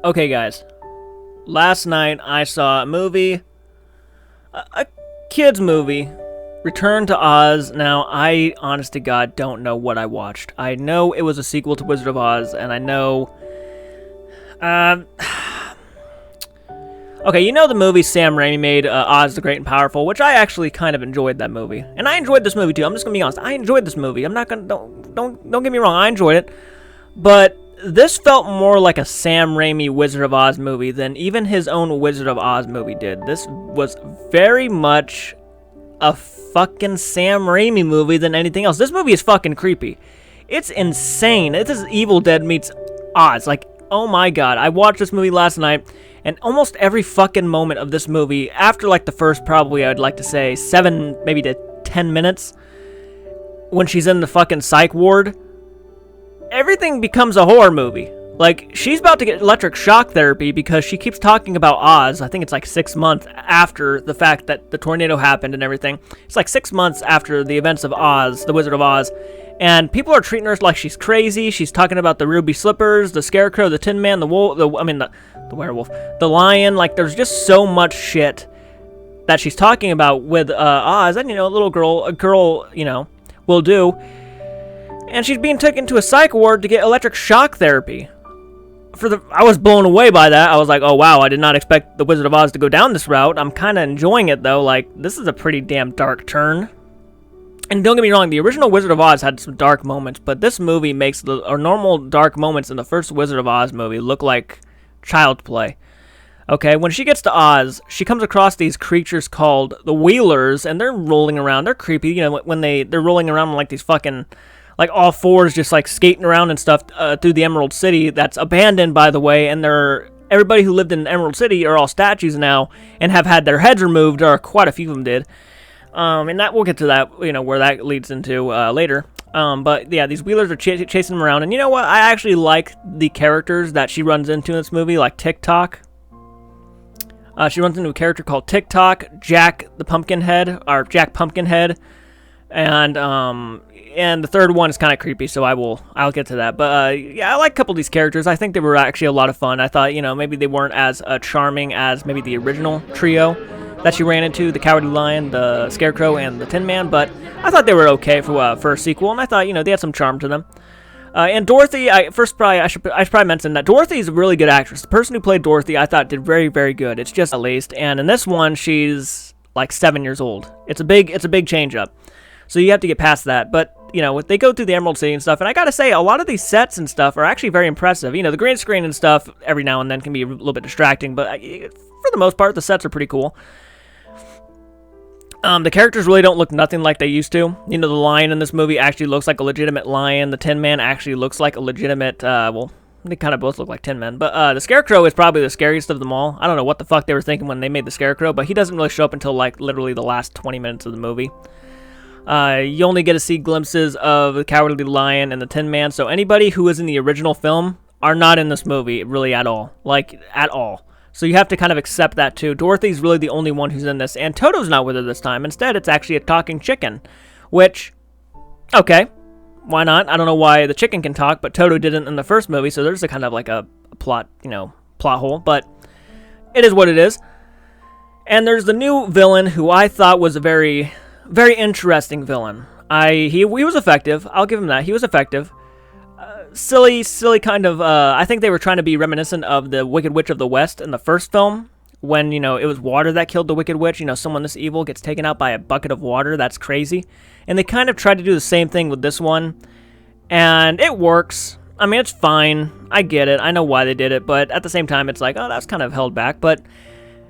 Okay, guys. Last night I saw a movie, a kids movie, Return to Oz. Now, I, honest to God, don't know what I watched. I know it was a sequel to Wizard of Oz, and I know... Okay, you know the movie Sam Raimi made, Oz the Great and Powerful, which I actually kind of enjoyed that movie. And I enjoyed this movie, too. I'm just gonna be honest. I enjoyed this movie. I'm not gonna... Don't get me wrong. I enjoyed it. But this felt more like a Sam Raimi Wizard of Oz movie than even his own Wizard of Oz movie did. This was very much a fucking Sam Raimi movie than anything else. This movie is fucking creepy. It's insane. It is Evil Dead meets Oz. Like, oh my god. I watched this movie last night, and almost every fucking moment of this movie, after like the first probably, I'd like to say 7, maybe to 10 minutes, when she's in the fucking psych ward, everything becomes a horror movie. Like, she's about to get electric shock therapy because she keeps talking about Oz. I think it's like 6 months after the fact that the tornado happened and everything. It's like 6 months after the events of Oz, the Wizard of Oz. And people are treating her like she's crazy. She's talking about the ruby slippers, the scarecrow, the tin man, the wolf, the werewolf, the lion. Like, there's just so much shit that she's talking about with Oz. And, a a girl, will do. And she's being taken to a psych ward to get electric shock therapy. I was blown away by that. I was like, oh wow, I did not expect the Wizard of Oz to go down this route. I'm kind of enjoying it though. Like, this is a pretty damn dark turn. And don't get me wrong, the original Wizard of Oz had some dark moments, but this movie makes the normal dark moments in the first Wizard of Oz movie look like child's play. Okay, when she gets to Oz, she comes across these creatures called the Wheelers, and they're rolling around. They're creepy, when they're rolling around on like these fucking, like all fours, just like skating around and stuff through the Emerald City that's abandoned, by the way, and everybody who lived in Emerald City are all statues now and have had their heads removed, or quite a few of them did. And that we'll get to that, where that leads into later. But yeah, these Wheelers are chasing them around, and you know what? I actually like the characters that she runs into in this movie, like TikTok. She runs into a character called TikTok, Jack Pumpkinhead, and the third one is kind of creepy, so I'll get to that. But yeah, I like a couple of these characters. I think they were actually a lot of fun. I thought, maybe they weren't as charming as maybe the original trio that she ran into, the Cowardly Lion, the Scarecrow, and the Tin Man. But I thought they were okay for a sequel, and I thought, they had some charm to them. And Dorothy, I should probably mention that Dorothy is a really good actress. The person who played Dorothy, I thought, did very, very good. It's just at least, and in this one, she's like 7 years old. It's a big change up. So you have to get past that. But, they go through the Emerald City and stuff, and I gotta say, a lot of these sets and stuff are actually very impressive. The green screen and stuff, every now and then, can be a little bit distracting, but for the most part, the sets are pretty cool. The characters really don't look nothing like they used to. The lion in this movie actually looks like a legitimate lion. The Tin Man actually looks like a legitimate, they kind of both look like Tin Men. But the Scarecrow is probably the scariest of them all. I don't know what the fuck they were thinking when they made the Scarecrow, but he doesn't really show up until, like, literally the last 20 minutes of the movie. You only get to see glimpses of the Cowardly Lion and the Tin Man, so anybody who was in the original film are not in this movie, really, at all. Like, at all. So you have to kind of accept that, too. Dorothy's really the only one who's in this, and Toto's not with her this time. Instead, it's actually a talking chicken, which, okay, why not? I don't know why the chicken can talk, but Toto didn't in the first movie, so there's a kind of like a plot, plot hole, but it is what it is. And there's the new villain, who I thought was a very, very interesting villain. He was effective. I'll give him that. He was effective. Silly kind of, I think they were trying to be reminiscent of the Wicked Witch of the West in the first film, when, it was water that killed the Wicked Witch. Someone this evil gets taken out by a bucket of water. That's crazy. And they kind of tried to do the same thing with this one, and it works. I mean, it's fine. I get it. I know why they did it, but at the same time, it's like, oh, that's kind of held back. But,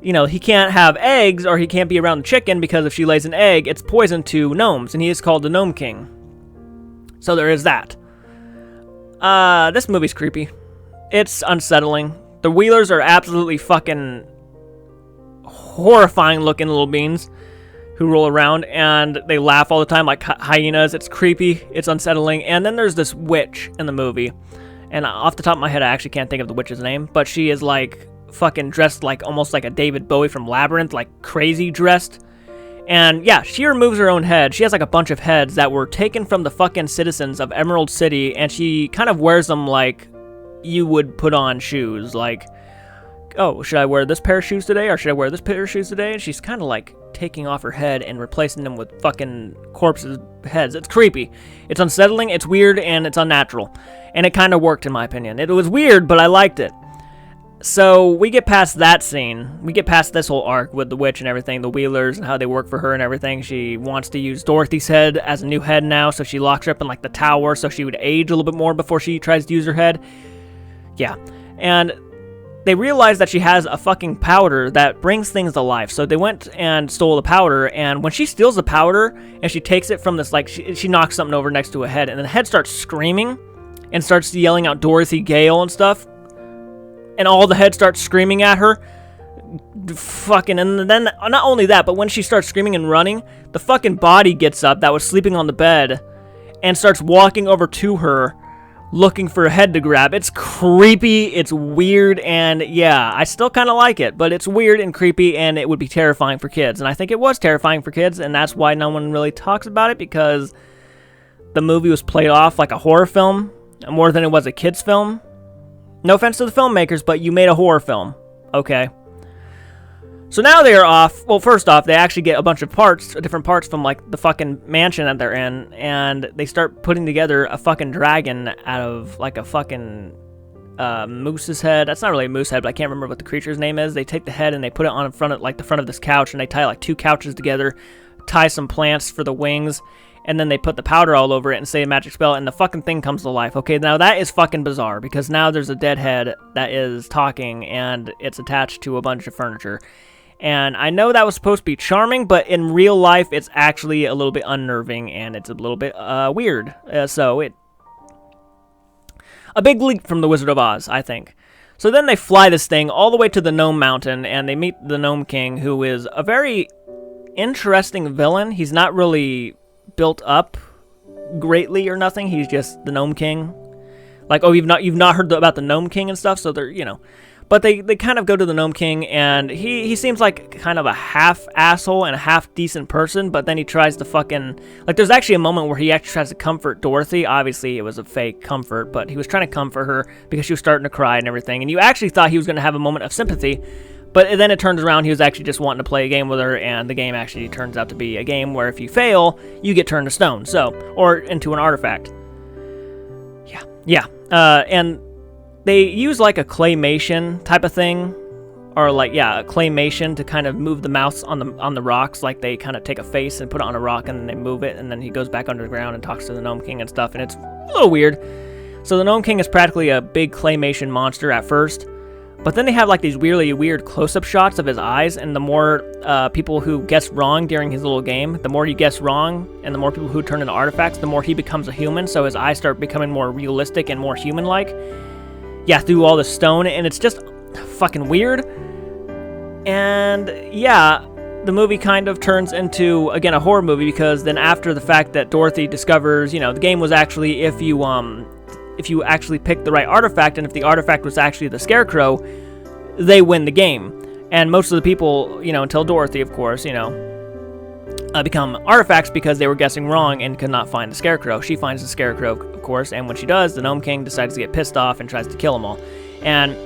he can't have eggs, or he can't be around the chicken, because if she lays an egg, it's poison to gnomes, and he is called the Gnome King. So there is that. This movie's creepy. It's unsettling. The Wheelers are absolutely fucking horrifying looking little beings who roll around, and they laugh all the time like hyenas. It's creepy. It's unsettling. And then there's this witch in the movie, and off the top of my head, I actually can't think of the witch's name, but she is like fucking dressed like almost like a David Bowie from Labyrinth, like crazy dressed. And yeah, she removes her own head. She has like a bunch of heads that were taken from the fucking citizens of Emerald City, and she kind of wears them like you would put on shoes. Like, oh, should I wear this pair of shoes today, or should I wear this pair of shoes today? And she's kind of like taking off her head and replacing them with fucking corpses' heads. It's creepy. It's unsettling, it's weird, and it's unnatural. And it kind of worked, in my opinion. It was weird, but I liked it. So we get past that scene. We get past this whole arc with the witch and everything, the Wheelers and how they work for her and everything. She wants to use Dorothy's head as a new head now, so she locks her up in like the tower so she would age a little bit more before she tries to use her head. Yeah. And they realize that she has a fucking powder that brings things to life. So they went and stole the powder, and when she steals the powder and she takes it from this, like, she knocks something over next to a head, and the head starts screaming and starts yelling out Dorothy Gale and stuff. And all the head starts screaming at her. Fucking, and then, not only that, but when she starts screaming and running, the fucking body gets up that was sleeping on the bed and starts walking over to her, looking for a head to grab. It's creepy, it's weird, and yeah, I still kind of like it, but it's weird and creepy, and it would be terrifying for kids. And I think it was terrifying for kids, and that's why no one really talks about it, because the movie was played off like a horror film more than it was a kid's film. No offense to the filmmakers, but you made a horror film, okay? So now they are off. Well, first off, they actually get a bunch of parts, different parts from, like, the fucking mansion that they're in, and they start putting together a fucking dragon out of, like, a fucking moose's head. That's not really a moose head, but I can't remember what the creature's name is. They take the head and they put it on in front of, like, the front of this couch, and they tie, like, 2 couches together, tie some plants for the wings, and then they put the powder all over it and say a magic spell, and the fucking thing comes to life. Okay, now that is fucking bizarre, because now there's a dead head that is talking, and it's attached to a bunch of furniture. And I know that was supposed to be charming, but in real life, it's actually a little bit unnerving, and it's a little bit weird. A big leap from The Wizard of Oz, I think. So then they fly this thing all the way to the Gnome Mountain, and they meet the Gnome King, who is a very interesting villain. He's not really built up greatly or nothing. He's just the Gnome King. Like, oh, you've not heard about the Gnome King and stuff, so they're, you know. But they kind of go to the Gnome King, and he seems like kind of a half asshole and a half decent person, but then he tries to fucking, like, there's actually a moment where he actually tries to comfort Dorothy. Obviously, it was a fake comfort, but he was trying to comfort her because she was starting to cry and everything, and you actually thought he was going to have a moment of sympathy, but then it turns around, he was actually just wanting to play a game with her, and the game actually turns out to be a game where if you fail, you get turned to stone, or into an artifact. Yeah, and they use like a claymation type of thing, or like, yeah, a claymation to kind of move the mouths on the rocks. Like they kind of take a face and put it on a rock, and then they move it, and then he goes back under the ground and talks to the Gnome King and stuff, and it's a little weird. So the Gnome King is practically a big claymation monster at first, but then they have like these really weird close-up shots of his eyes, and the more people who guess wrong during his little game, the more you guess wrong, and the more people who turn into artifacts, the more he becomes a human, so his eyes start becoming more realistic and more human-like. Yeah, through all the stone, and it's just fucking weird. And yeah, the movie kind of turns into, again, a horror movie, because then after the fact that Dorothy discovers, you know, the game was actually if you actually picked the right artifact, and if the artifact was actually the Scarecrow, they win the game. And most of the people, you know, until Dorothy, of course, you know, become artifacts because they were guessing wrong and could not find the Scarecrow. She finds the Scarecrow, of course, and when she does, the Gnome King decides to get pissed off and tries to kill them all. And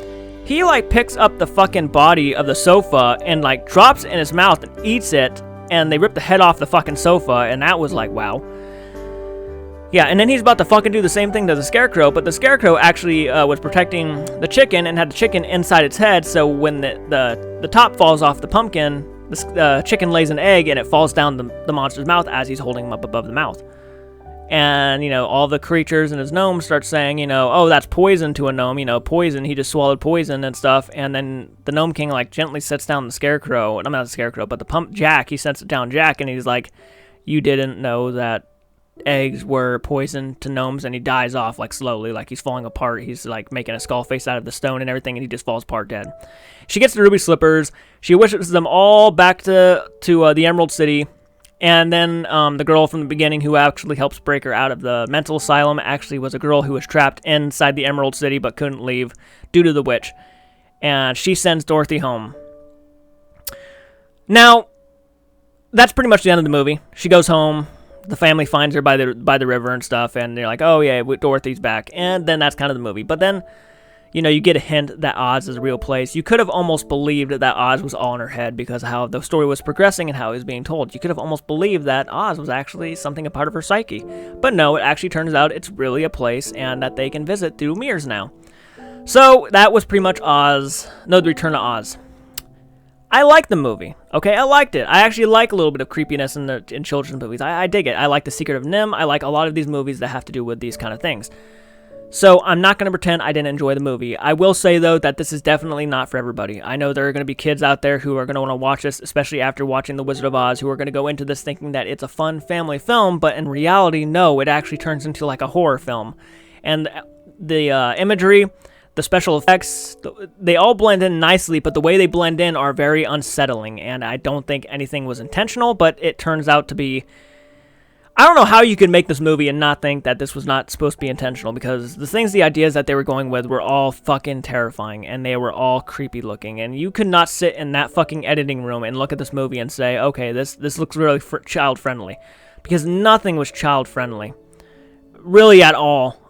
he, like, picks up the fucking body of the sofa and, like, drops it in his mouth and eats it, and they rip the head off the fucking sofa, and that was like, wow. Yeah, and then he's about to fucking do the same thing to the Scarecrow, but the Scarecrow actually was protecting the chicken and had the chicken inside its head, so when the top falls off the pumpkin, the chicken lays an egg, and it falls down the monster's mouth as he's holding him up above the mouth. And, you know, all the creatures and his gnomes start saying, you know, oh, that's poison to a gnome, you know, poison, he just swallowed poison and stuff. And then the Gnome King, like, gently sets down the Scarecrow, I'm not the Scarecrow, but the Jack, he sets it down Jack, and he's like, you didn't know that eggs were poison to gnomes, and he dies off, like, slowly, like he's falling apart. He's like making a skull face out of the stone and everything, and he just falls apart dead. She gets the ruby slippers. She wishes them all back to the Emerald City, and then the girl from the beginning who actually helps break her out of the mental asylum actually was a girl who was trapped inside the Emerald City but couldn't leave due to the witch, and she sends Dorothy home. Now, that's pretty much the end of the movie. She goes home. The family finds her by the river and stuff, and they're like, oh yeah, Dorothy's back. And then that's kind of the movie. But then, you know, you get a hint that Oz is a real place. You could have almost believed that Oz was all in her head because of how the story was progressing and how it was being told. You could have almost believed that Oz was actually something a part of her psyche. But no, it actually turns out it's really a place and that they can visit through mirrors now. So that was pretty much Oz. No, The Return of Oz. I like the movie. Okay, I liked it. I actually like a little bit of creepiness in children's movies. I dig it. I like The Secret of NIMH. I like a lot of these movies that have to do with these kind of things. So I'm not going to pretend I didn't enjoy the movie. I will say, though, that this is definitely not for everybody. I know there are going to be kids out there who are going to want to watch this, especially after watching The Wizard of Oz, who are going to go into this thinking that it's a fun family film, but in reality, no, it actually turns into like a horror film. And the imagery, the special effects, they all blend in nicely, but the way they blend in are very unsettling, and I don't think anything was intentional, but it turns out to be... I don't know how you could make this movie and not think that this was not supposed to be intentional, because the ideas that they were going with were all fucking terrifying, and they were all creepy looking, and you could not sit in that fucking editing room and look at this movie and say, okay, this looks really child-friendly, because nothing was child-friendly, really at all.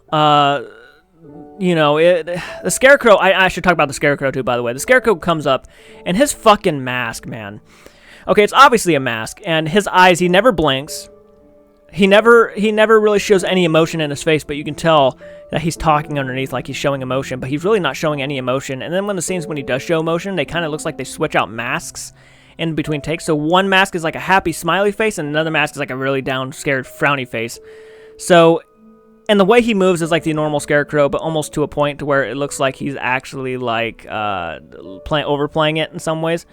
You know, the Scarecrow, I should talk about the Scarecrow too, by the way. The Scarecrow comes up, and his fucking mask, man. Okay, it's obviously a mask, and his eyes, he never blinks. He never really shows any emotion in his face, but you can tell that he's talking underneath like he's showing emotion, but he's really not showing any emotion. And then when he does show emotion, they kind of looks like they switch out masks in between takes. So one mask is like a happy smiley face, and another mask is like a really down, scared, frowny face. So, and the way he moves is like the normal Scarecrow, but almost to a point to where it looks like he's actually like overplaying it in some ways.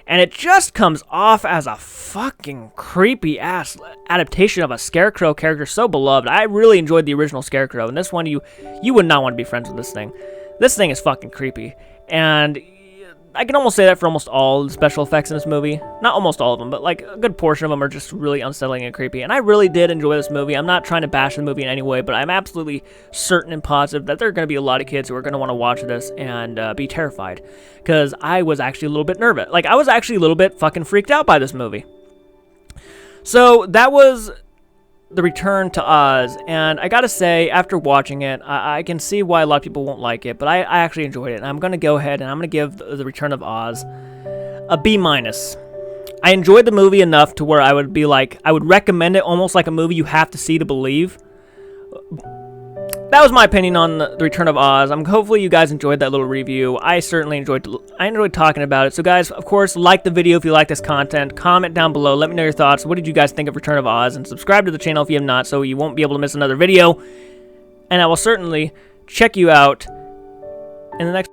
And it just comes off as a fucking creepy-ass adaptation of a Scarecrow character so beloved. I really enjoyed the original Scarecrow, and this one, you would not want to be friends with this thing. This thing is fucking creepy. And I can almost say that for almost all the special effects in this movie. Not almost all of them, but like a good portion of them are just really unsettling and creepy. And I really did enjoy this movie. I'm not trying to bash the movie in any way, but I'm absolutely certain and positive that there are going to be a lot of kids who are going to want to watch this and be terrified. Because I was actually a little bit nervous. Like, I was actually a little bit fucking freaked out by this movie. So that was The Return to Oz, and I gotta say, after watching it, I can see why a lot of people won't like it, but I actually enjoyed it, and I'm gonna go ahead and I'm gonna give The Return of Oz a B-. I enjoyed the movie enough to where I would be like, I would recommend it almost like a movie you have to see to believe. That was my opinion on The Return of Oz. Hopefully you guys enjoyed that little review. I certainly enjoyed talking about it. So guys, of course, like the video if you like this content. Comment down below. Let me know your thoughts. What did you guys think of Return of Oz? And subscribe to the channel if you have not, so you won't be able to miss another video. And I will certainly check you out in the next